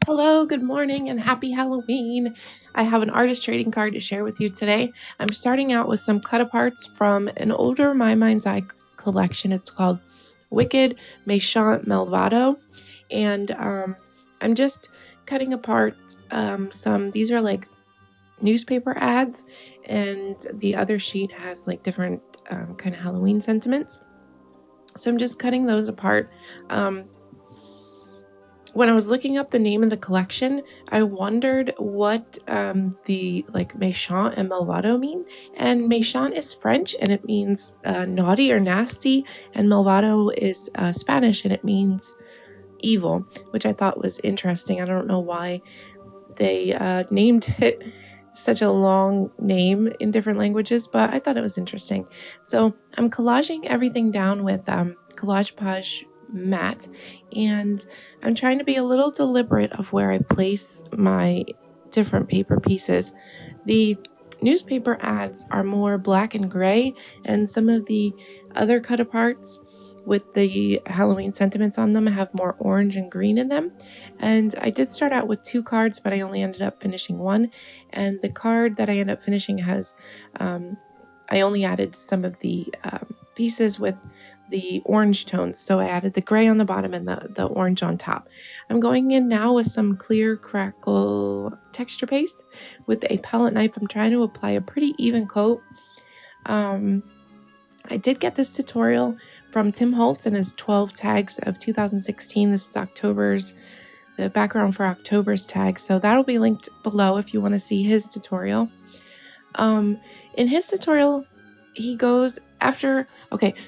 Hello, good morning, and happy Halloween. I have an artist trading card to share with you today. I'm starting out with some cut-aparts from an older My Mind's Eye collection. It's called Wicked, Mechant, Malvado. And I'm just cutting apart these are like newspaper ads, and the other sheet has like different kind of Halloween sentiments. So I'm just cutting those apart. When I was looking up the name of the collection, I wondered what the Mechant and Malvado mean. And Mechant is French and it means naughty or nasty, and Malvado is Spanish and it means evil, which I thought was interesting. I don't know why they named it such a long name in different languages, but I thought it was interesting. So I'm collaging everything down with Collage Page mat, and I'm trying to be a little deliberate of where I place my different paper pieces. The newspaper ads are more black and gray, and some of the other cut aparts with the Halloween sentiments on them have more orange and green in them. And I did start out with 2 cards, but I only ended up finishing 1. And the card that I ended up finishing has, I only added some of the pieces with the orange tones. So I added the gray on the bottom and the orange on top. I'm going in now with some clear crackle texture paste with a palette knife. I'm trying to apply a pretty even coat. I did get this tutorial from Tim Holtz and his 12 tags of 2016. This is the background for October's tag, so that'll be linked below if you want to see his tutorial. In his tutorial, he goes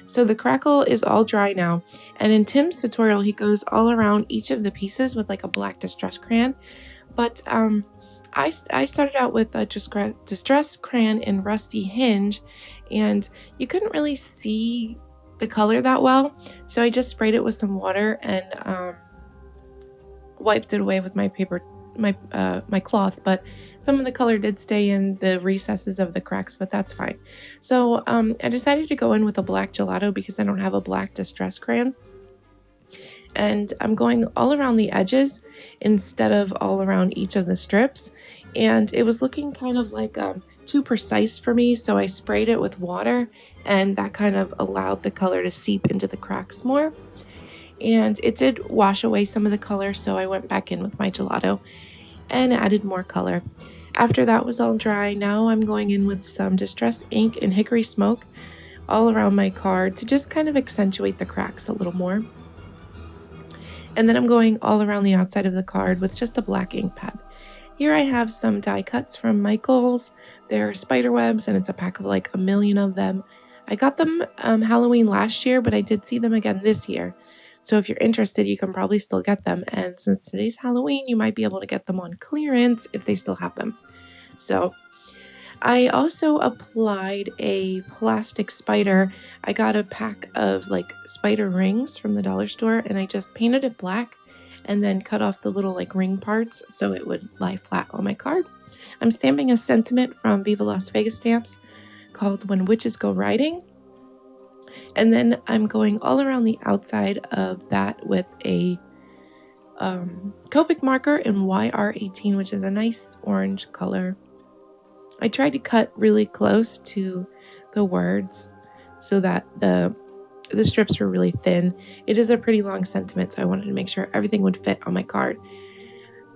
so the crackle is all dry now, and in Tim's tutorial, he goes all around each of the pieces with like a black distress crayon, but I started out with a distress crayon in Rusty Hinge, and you couldn't really see the color that well, so I just sprayed it with some water and wiped it away with my cloth, but some of the color did stay in the recesses of the cracks, but that's fine. So I decided to go in with a black gelato because I don't have a black distress crayon. And I'm going all around the edges instead of all around each of the strips. And it was looking kind of like too precise for me, so I sprayed it with water, and that kind of allowed the color to seep into the cracks more. And it did wash away some of the color, so I went back in with my gelato and added more color. After that was all dry, now I'm going in with some Distress ink and Hickory Smoke all around my card to just kind of accentuate the cracks a little more. And then I'm going all around the outside of the card with just a black ink pad. Here I have some die cuts from Micheals. They're spider webs, and it's a pack of like 1 million of them. I got them Halloween last year, but I did see them again this year. So if you're interested, you can probably still get them. And since today's Halloween, you might be able to get them on clearance if they still have them. So I also applied a plastic spider. I got a pack of like spider rings from the dollar store, and I just painted it black and then cut off the little like ring parts so it would lie flat on my card. I'm stamping a sentiment from Viva Las Vegas Stamps called When Witches Go Riding. And then I'm going all around the outside of that with a Copic marker in YR18, which is a nice orange color. I tried to cut really close to the words so that the strips were really thin. It is a pretty long sentiment, so I wanted to make sure everything would fit on my card.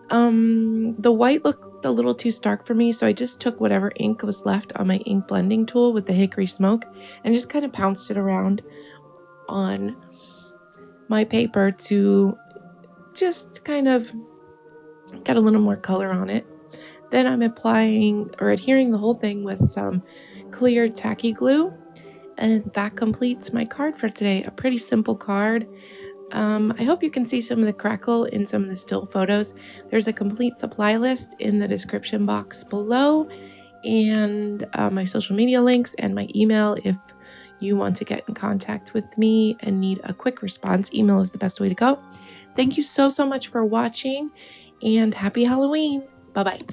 The white looked a little too stark for me, so I just took whatever ink was left on my ink blending tool with the Hickory Smoke and just kind of pounced it around on my paper to just kind of get a little more color on it. Then I'm applying or adhering the whole thing with some clear tacky glue, and that completes my card for today. A pretty simple card. I hope you can see some of the crackle in some of the still photos. There's a complete supply list in the description box below, and my social media links and my email if you want to get in contact with me and need a quick response. Email is the best way to go. Thank you so much for watching, and happy Halloween. Bye-bye.